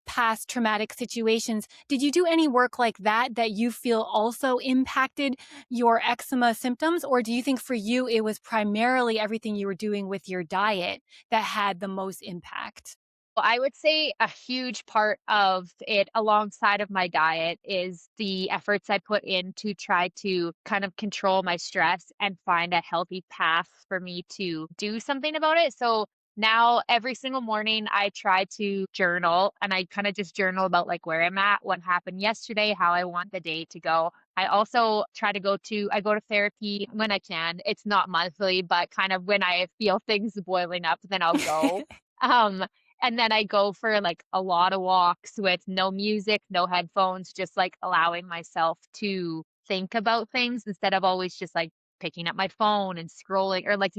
past traumatic situations? Did you do any work like that that you feel also impacted your eczema symptoms? Or do you think for you it was primarily everything you were doing with your diet that had the most impact? Well, I would say a huge part of it alongside of my diet is the efforts I put in to try to kind of control my stress and find a healthy path for me to do something about it. So now every single morning I try to journal, and I kind of just journal about like where I'm at, what happened yesterday, how I want the day to go. I also try to I go to therapy when I can. It's not monthly, but kind of when I feel things boiling up, then I'll go. Um, and then I go for like a lot of walks with no music, no headphones, just like allowing myself to think about things instead of always just like picking up my phone and scrolling or like,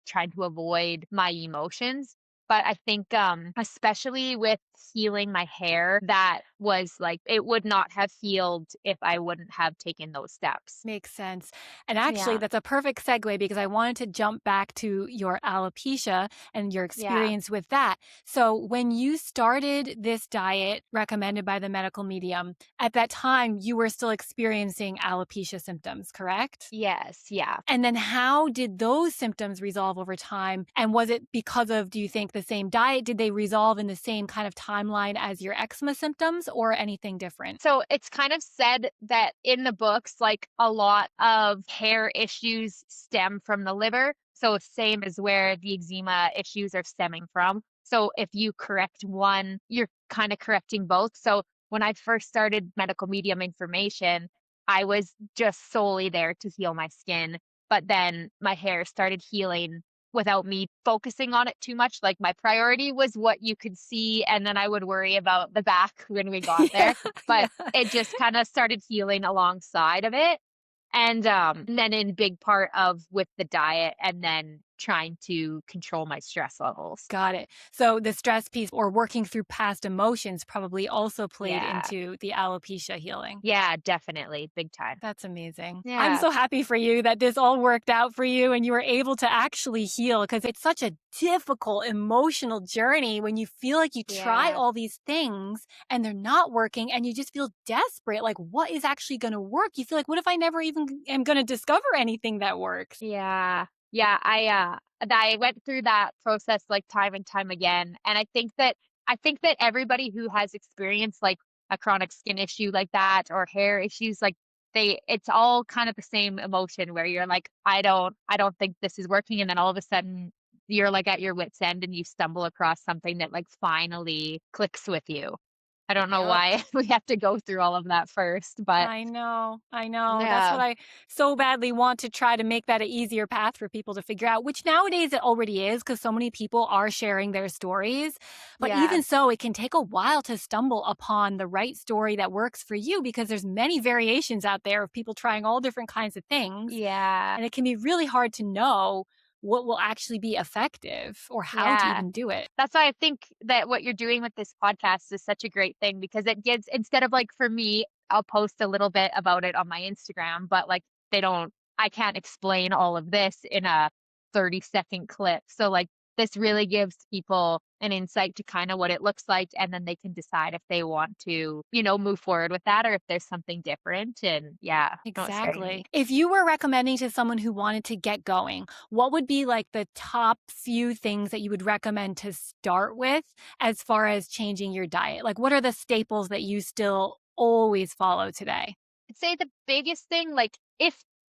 trying to avoid my emotions. But I think, especially with healing my hair, that was like, it would not have healed if I wouldn't have taken those steps. Makes sense. And actually, Yeah. that's a perfect segue because I wanted to jump back to your alopecia and your Yeah. experience with that. So, when you started this diet recommended by the medical medium, at that time, you were still experiencing alopecia symptoms, correct? Yes. Yeah. And then how did those symptoms resolve over time? And was it because of, do you think, the same diet? Did they resolve in the same kind of timeline as your eczema symptoms or anything different? So it's kind of said that in the books, like a lot of hair issues stem from the liver. So same as where the eczema issues are stemming from. So if you correct one, you're kind of correcting both. So when I first started medical medium information, I was just solely there to heal my skin. But then my hair started healing without me focusing on it too much. Like my priority was what you could see, and then I would worry about the back when we got Yeah, there. But yeah. it just kind of started healing alongside of it. And then in big part of with the diet and then trying to control my stress levels. Got it. So the stress piece or working through past emotions probably also played Yeah. into the alopecia healing. Yeah, definitely. Big time. That's amazing. I'm Yeah. so happy for you that this all worked out for you and you were able to actually heal because it's such a difficult emotional journey when you feel like you try Yeah. all these things and they're not working and you just feel desperate. Like, what is actually going to work? You feel like, what if I never even am going to discover anything that works? Yeah. Yeah, I went through that process like time and time again. And I think that everybody who has experienced like a chronic skin issue like that or hair issues like it's all kind of the same emotion where you're like I don't think this is working, and then all of a sudden you're like at your wit's end and you stumble across something that like finally clicks with you. I don't know Yep. why we have to go through all of that first, but I know. I know. That's yeah. what I so badly want to try to make that an easier path for people to figure out, which nowadays it already is because so many people are sharing their stories. But Yeah. even so, it can take a while to stumble upon the right story that works for you because there's many variations out there of people trying all different kinds of things. Yeah. And it can be really hard to know what will actually be effective or how to Yeah. even do it. That's why I think that what you're doing with this podcast is such a great thing because it gives, instead of like for me, I'll post a little bit about it on my Instagram, but like I can't explain all of this in a 30-second clip. So like this really gives people an insight to kind of what it looks like, and then they can decide if they want to, move forward with that or if there's something different. And yeah, no, it's very Exactly. neat. If you were recommending to someone who wanted to get going, what would be like the top few things that you would recommend to start with as far as changing your diet? Like, what are the staples that you still always follow today? I'd say the biggest thing, like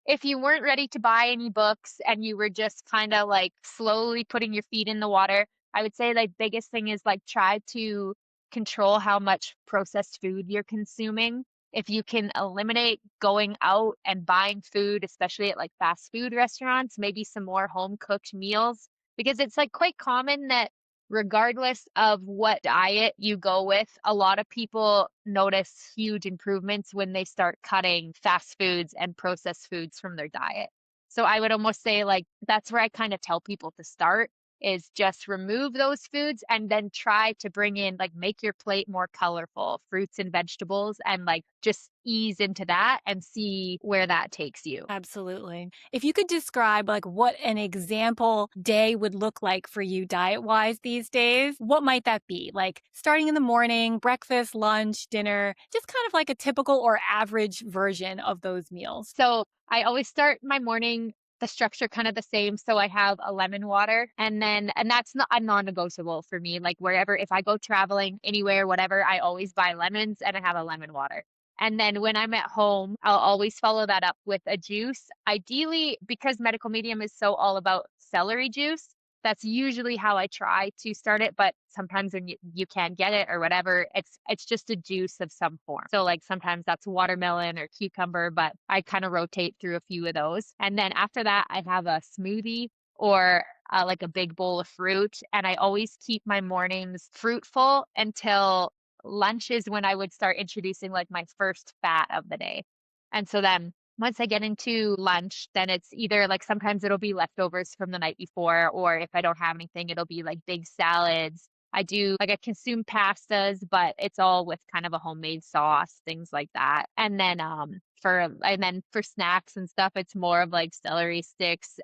if you weren't ready to buy any books and you were just kind of like slowly putting your feet in the water, I would say like biggest thing is like try to control how much processed food you're consuming. If you can eliminate going out and buying food, especially at like fast food restaurants, maybe some more home cooked meals, because it's like quite common that regardless of what diet you go with, a lot of people notice huge improvements when they start cutting fast foods and processed foods from their diet. So I would almost say like that's where I kind of tell people to start is just remove those foods and then try to bring in like make your plate more colorful, fruits and vegetables, and like just ease into that and see where that takes you. Absolutely. If you could describe like what an example day would look like for you diet wise these days, what might that be? Like starting in the morning, breakfast, lunch, dinner, just kind of like a typical or average version of those meals. So I always start my morning the structure kind of the same. So I have a lemon water, and that's not a non-negotiable for me. Like wherever, if I go traveling anywhere, whatever, I always buy lemons and I have a lemon water. And then when I'm at home, I'll always follow that up with a juice. Ideally, because medical medium is so all about celery juice, That's usually how I try to start it, but sometimes when you can't get it or whatever, it's just a juice of some form. So like sometimes that's watermelon or cucumber, but I kind of rotate through a few of those. And then after that, I have a smoothie or like a big bowl of fruit. And I always keep my mornings fruitful until lunch is when I would start introducing like my first fat of the day. And so then once I get into lunch, then it's either like sometimes it'll be leftovers from the night before, or if I don't have anything, it'll be like big salads. I consume pastas, but it's all with kind of a homemade sauce, things like that. And then for snacks and stuff, it's more of like celery sticks,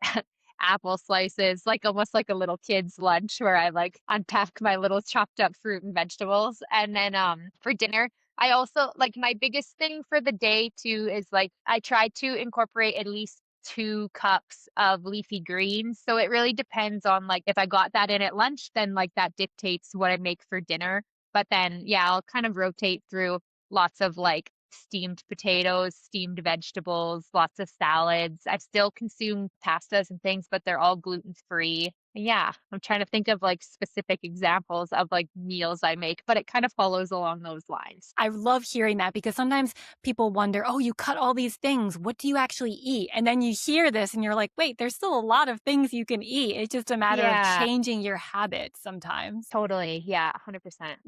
apple slices, like almost like a little kid's lunch where I like unpack my little chopped up fruit and vegetables. And then for dinner, I also like my biggest thing for the day too is like I try to incorporate at least 2 cups of leafy greens. So it really depends on like if I got that in at lunch, then like that dictates what I make for dinner. But then yeah, I'll kind of rotate through lots of like steamed potatoes, steamed vegetables, lots of salads. I still consume pastas and things, but they're all gluten free. Yeah, I'm trying to think of like specific examples of like meals I make, but it kind of follows along those lines. I love hearing that because sometimes people wonder, oh, you cut all these things. What do you actually eat? And then you hear this and you're like, wait, there's still a lot of things you can eat. It's just a matter of Yeah, changing your habits sometimes. totally. Yeah, 100%.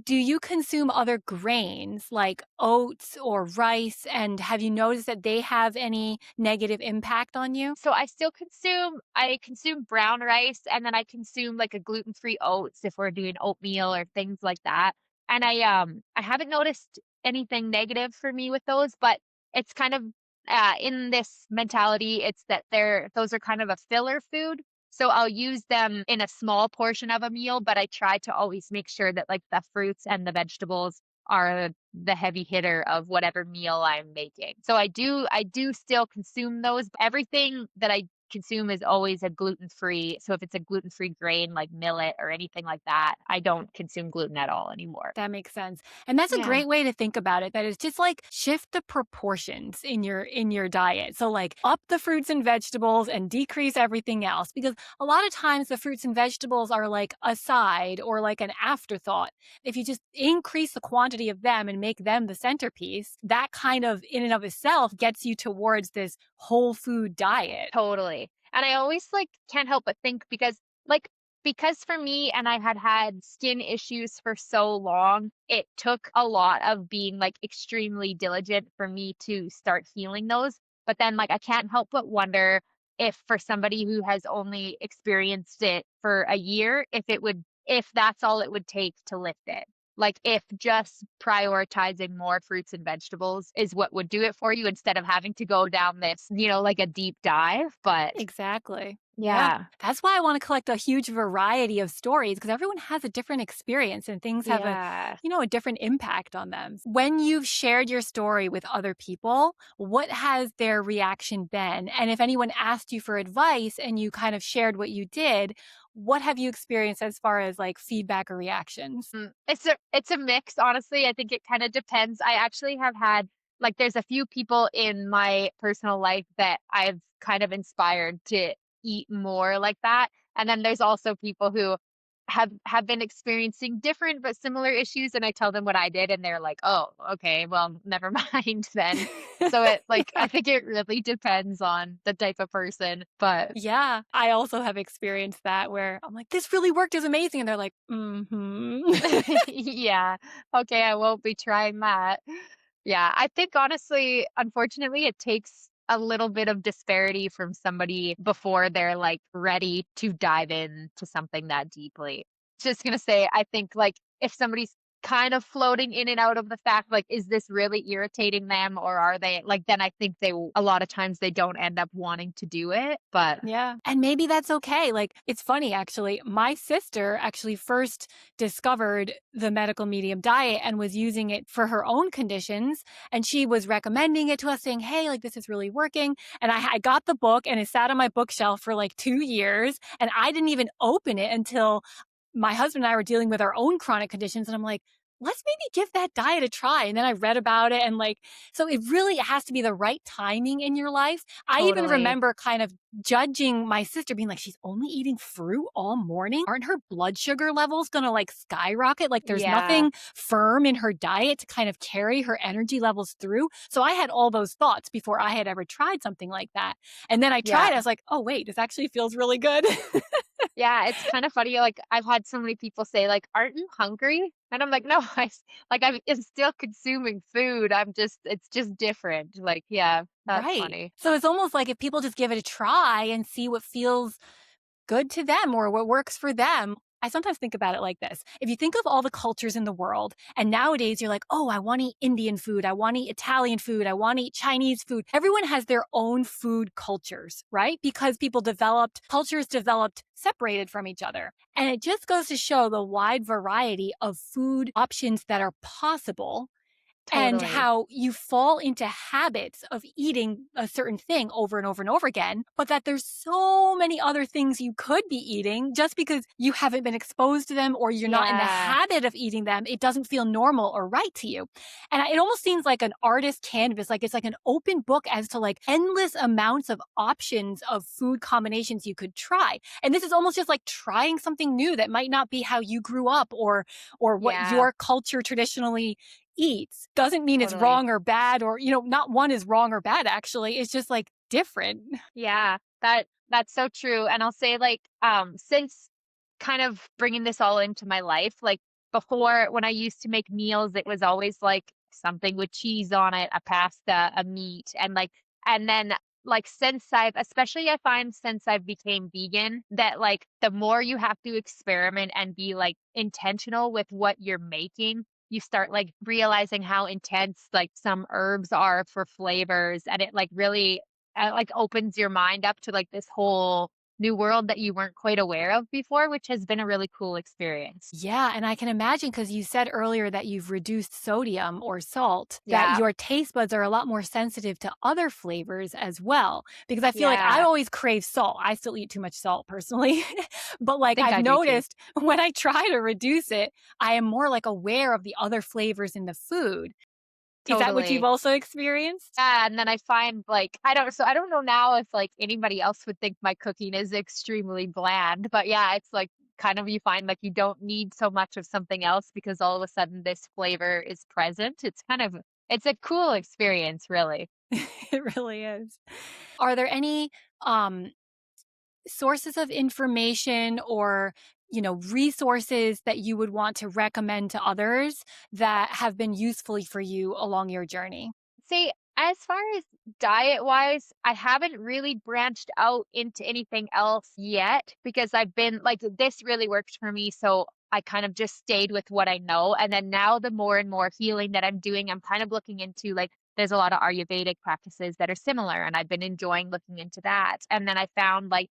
Do you consume other grains like oats or rice? And have you noticed that they have any negative impact on you? So I consume brown rice and then I consume like a gluten-free oats if we're doing oatmeal or things like that. And I haven't noticed anything negative for me with those, but it's kind of in this mentality, it's that those are kind of a filler food. So I'll use them in a small portion of a meal, but I try to always make sure that like the fruits and the vegetables are the heavy hitter of whatever meal I'm making. So I do still consume those. Everything that I consume is always a gluten-free. So if it's a gluten-free grain like millet or anything like that, I don't consume gluten at all anymore. That makes sense. And that's a Yeah. great way to think about it. That is just like shift the proportions in your diet. So like up the fruits and vegetables and decrease everything else because a lot of times the fruits and vegetables are like a side or like an afterthought. If you just increase the quantity of them and make them the centerpiece, that kind of in and of itself gets you towards this whole food diet. Totally. And I always like can't help but think because for me and I had skin issues for so long, it took a lot of being like extremely diligent for me to start healing those. But then like I can't help but wonder if for somebody who has only experienced it for a year, if that's all it would take to lift it. Like if just prioritizing more fruits and vegetables is what would do it for you instead of having to go down this, like a deep dive. But Exactly. Yeah. yeah, That's why I want to collect a huge variety of stories because everyone has a different experience and things have yeah. a different impact on them. When you've shared your story with other people, what has their reaction been? And if anyone asked you for advice and you kind of shared what you did, what have you experienced as far as like feedback or reactions? It's a mix, honestly. I think it kind of depends. I actually have had like there's a few people in my personal life that I've kind of inspired to eat more like that. And then there's also people who have been experiencing different but similar issues and I tell them what I did and they're like, "Oh, okay, well, never mind then." So it like I Yeah. think it really depends on the type of person, but Yeah, I also have experienced that where I'm like, this really worked, is amazing. And they're like, mm-hmm. yeah. Okay, I won't be trying that. Yeah, I think honestly, unfortunately, it takes a little bit of disparity from somebody before they're like ready to dive into something that deeply. Just gonna say, I think like if somebody's kind of floating in and out of the fact, like, is this really irritating them or are they like, then I think a lot of times they don't end up wanting to do it. But Yeah. And maybe that's okay. Like, it's funny, actually. My sister actually first discovered the medical medium diet and was using it for her own conditions. And she was recommending it to us, saying, hey, like, this is really working. And I got the book and it sat on my bookshelf for like 2 years. And I didn't even open it until my husband and I were dealing with our own chronic conditions. And I'm like, let's maybe give that diet a try. And then I read about it and like, so it really has to be the right timing in your life. I even Totally. remember kind of judging my sister being like, she's only eating fruit all morning. Aren't her blood sugar levels going to like skyrocket? Like there's Yeah. nothing firm in her diet to kind of carry her energy levels through. So I had all those thoughts before I had ever tried something like that. And then I Yeah. tried, I was like, oh, wait, this actually feels really good. Yeah, it's kind of funny, like, I've had so many people say, like, "Aren't you hungry?" And I'm like, "No, I'm still consuming food, it's just different." Like, yeah, that's Right. funny. So it's almost like if people just give it a try and see what feels good to them or what works for them. I sometimes think about it like this. If you think of all the cultures in the world, and nowadays you're like, oh, I want to eat Indian food. I want to eat Italian food. I want to eat Chinese food. Everyone has their own food cultures, right? Because cultures developed separated from each other. And it just goes to show the wide variety of food options that are possible and Totally. how you fall into habits of eating a certain thing over and over and over again, but that there's so many other things you could be eating just because you haven't been exposed to them or you're not in the Yeah, habit of eating them. It doesn't feel normal or right to you. And it almost seems like an artist canvas, like it's like an open book as to like endless amounts of options of food combinations you could try. And this is almost just like trying something new that might not be how you grew up or what yeah, your culture traditionally eats. Doesn't mean it's totally. wrong or bad or, not one is wrong or bad actually. It's just like different. Yeah, that's so true, and I'll say, like, since kind of bringing this all into my life, like, before when I used to make meals, it was always, like, something with cheese on it, a pasta, a meat, and then, like, I find since I've became vegan, that, like, the more you have to experiment and be, like, intentional with what you're making, you start, like, realizing how intense, like, some herbs are for flavors, and it, like, really like, opens your mind up to, like, this whole new world that you weren't quite aware of before, which has been a really cool experience. Yeah, and I can imagine because you said earlier that you've reduced sodium or salt, that Yeah, your taste buds are a lot more sensitive to other flavors as well. Because I feel like I yeah, always crave salt. I still eat too much salt personally. But like think I've I do too. noticed when I try to reduce it, I am more like aware of the other flavors in the food. Is that what you've Totally. also experienced? Yeah, and then I find, like I don't know now if, like, anybody else would think my cooking is extremely bland, but yeah, it's, like, kind of you find, like, you don't need so much of something else because all of a sudden this flavor is present. It's a cool experience, really. It really is. Are there any um sources of information or resources that you would want to recommend to others that have been useful for you along your journey? See, as far as diet wise, I haven't really branched out into anything else yet because I've been like, this really works for me. So I kind of just stayed with what I know. And then now, the more and more healing that I'm doing, I'm kind of looking into like, there's a lot of Ayurvedic practices that are similar, and I've been enjoying looking into that. And then I found like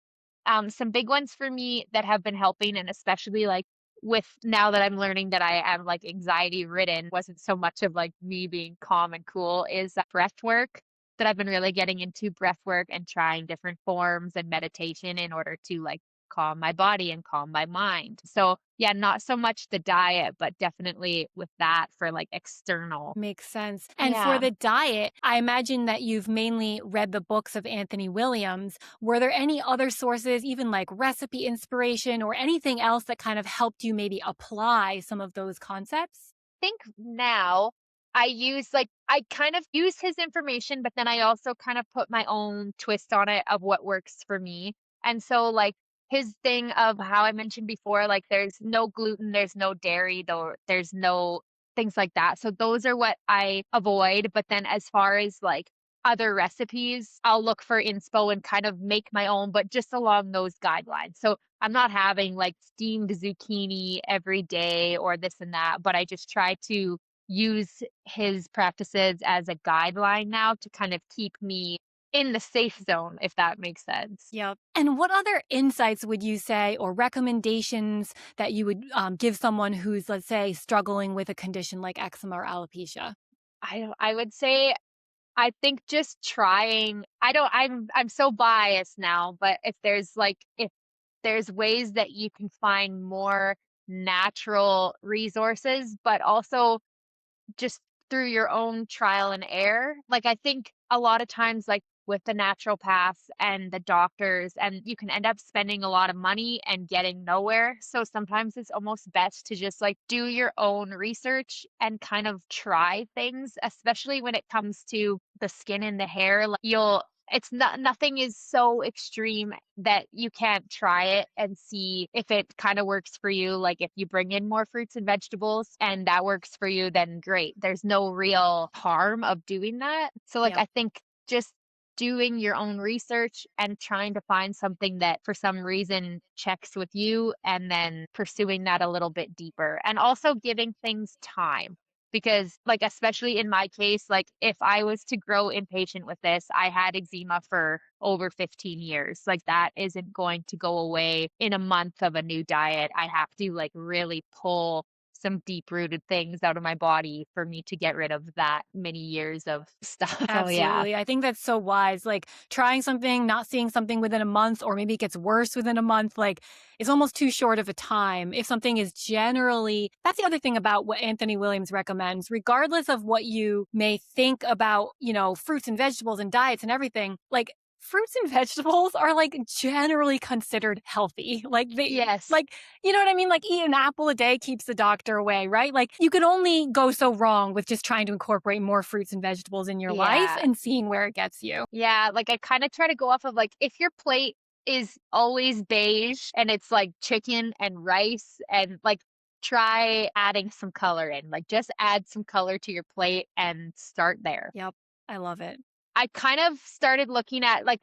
some big ones for me that have been helping, and especially like with now that I'm learning that I am like anxiety ridden, wasn't so much of like me being calm and cool, is breath work that I've been really getting into breath work and trying different forms and meditation in order to like calm my body and calm my mind. So yeah, not so much the diet, but definitely with that for like external. Makes sense. And for Yeah. the diet, I imagine that you've mainly read the books of Anthony Williams. Were there any other sources, even like recipe inspiration or anything else that kind of helped you maybe apply some of those concepts? Think now I kind of use his information, but then I also kind of put my own twist on it of what works for me. And so like his thing of how I mentioned before, like there's no gluten, there's no dairy, though there's no things like that. So those are what I avoid. But then as far as like other recipes, I'll look for inspo and kind of make my own, but just along those guidelines. So I'm not having like steamed zucchini every day or this and that, but I just try to use his practices as a guideline now to kind of keep me in the safe zone, if that makes sense. Yep. And what other insights would you say or recommendations that you would give someone who's, let's say, struggling with a condition like eczema or alopecia? I would say I think just trying I don't I'm so biased now, but if there's ways that you can find more natural resources, but also just through your own trial and error. Like, I think a lot of times, like with the naturopaths and the doctors, and you can end up spending a lot of money and getting nowhere. So sometimes it's almost best to just like do your own research and kind of try things, especially when it comes to the skin and the hair. Like, it's not, nothing is so extreme that you can't try it and see if it kind of works for you. Like, if you bring in more fruits and vegetables and that works for you, then great. There's no real harm of doing that. So like, Yep. I think just doing your own research and trying to find something that for some reason checks with you, and then pursuing that a little bit deeper, and also giving things time. Because, like, especially in my case, like, if I was to grow impatient with this, I had eczema for over 15 years. Like, that isn't going to go away in a month of a new diet. I have to, like, really pull some deep rooted things out of my body for me to get rid of that many years of stuff. So, yeah. Absolutely. I think that's so wise. Like trying something, not seeing something within a month, or maybe it gets worse within a month, like it's almost too short of a time. If something is generally, that's the other thing about what Anthony Williams recommends, regardless of what you may think about, fruits and vegetables and diets and everything, like fruits and vegetables are like generally considered healthy. Yes. Like, you know what I mean? Like eat an apple a day keeps the doctor away, right? Like you can only go so wrong with just trying to incorporate more fruits and vegetables in your life Yeah. and seeing where it gets you. Yeah, like, I kinda try to go off of, like, if your plate is always beige and it's, like, chicken and rice, and, like, try adding some color in, like, just add some color to your plate and start there. Yep. I love it. I kind of started looking at, like,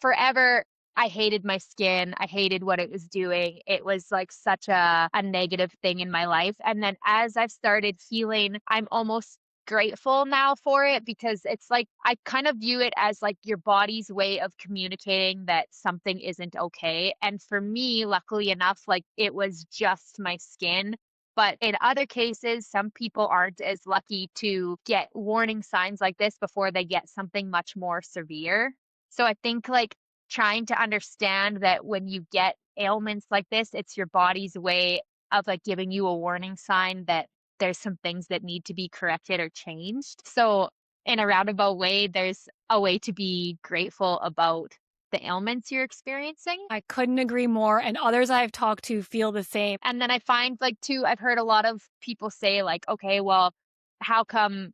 forever, I hated my skin, I hated what it was doing, it was, like, such a negative thing in my life, and then as I've started healing, I'm almost grateful now for it, because it's like, I kind of view it as, like, your body's way of communicating that something isn't okay, and for me, luckily enough, like, it was just my skin. But in other cases, some people aren't as lucky to get warning signs like this before they get something much more severe. So I think, like, trying to understand that when you get ailments like this, it's your body's way of, like, giving you a warning sign that there's some things that need to be corrected or changed. So in a roundabout way, there's a way to be grateful about the ailments you're experiencing. I couldn't agree more. And others I've talked to feel the same. And then I find, like, too, I've heard a lot of people say, like, okay, well, how come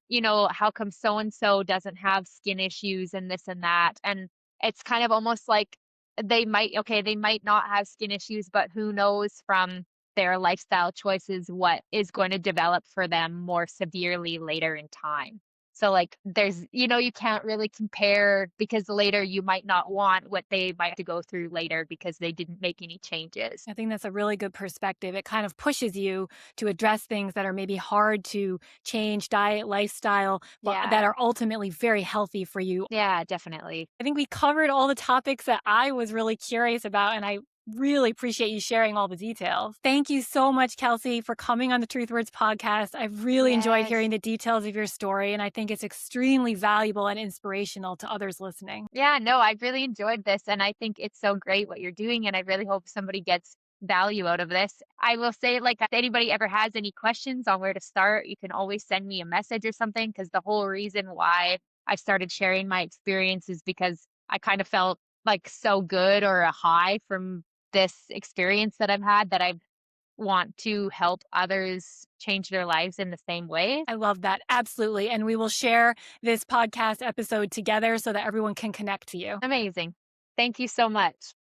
so and so doesn't have skin issues and this and that? And it's kind of almost like they might not have skin issues, but who knows from their lifestyle choices what is going to develop for them more severely later in time. So, like, you can't really compare, because later you might not want what they might have to go through later because they didn't make any changes. I think that's a really good perspective. It kind of pushes you to address things that are maybe hard to change, diet, lifestyle, but that Yeah. are ultimately very healthy for you. Yeah, definitely. I think we covered all the topics that I was really curious about, and I really appreciate you sharing all the details. Thank you so much, Kelsey, for coming on the Truthwords podcast. I've really enjoyed Yes. hearing the details of your story, and I think it's extremely valuable and inspirational to others listening. Yeah, no, I really enjoyed this, and I think it's so great what you're doing, and I really hope somebody gets value out of this. I will say, like, if anybody ever has any questions on where to start, you can always send me a message or something, because the whole reason why I started sharing my experience is because I kind of felt like so good, or a high from this experience that I've had, that I want to help others change their lives in the same way. I love that. Absolutely. And we will share this podcast episode together so that everyone can connect to you. Amazing. Thank you so much.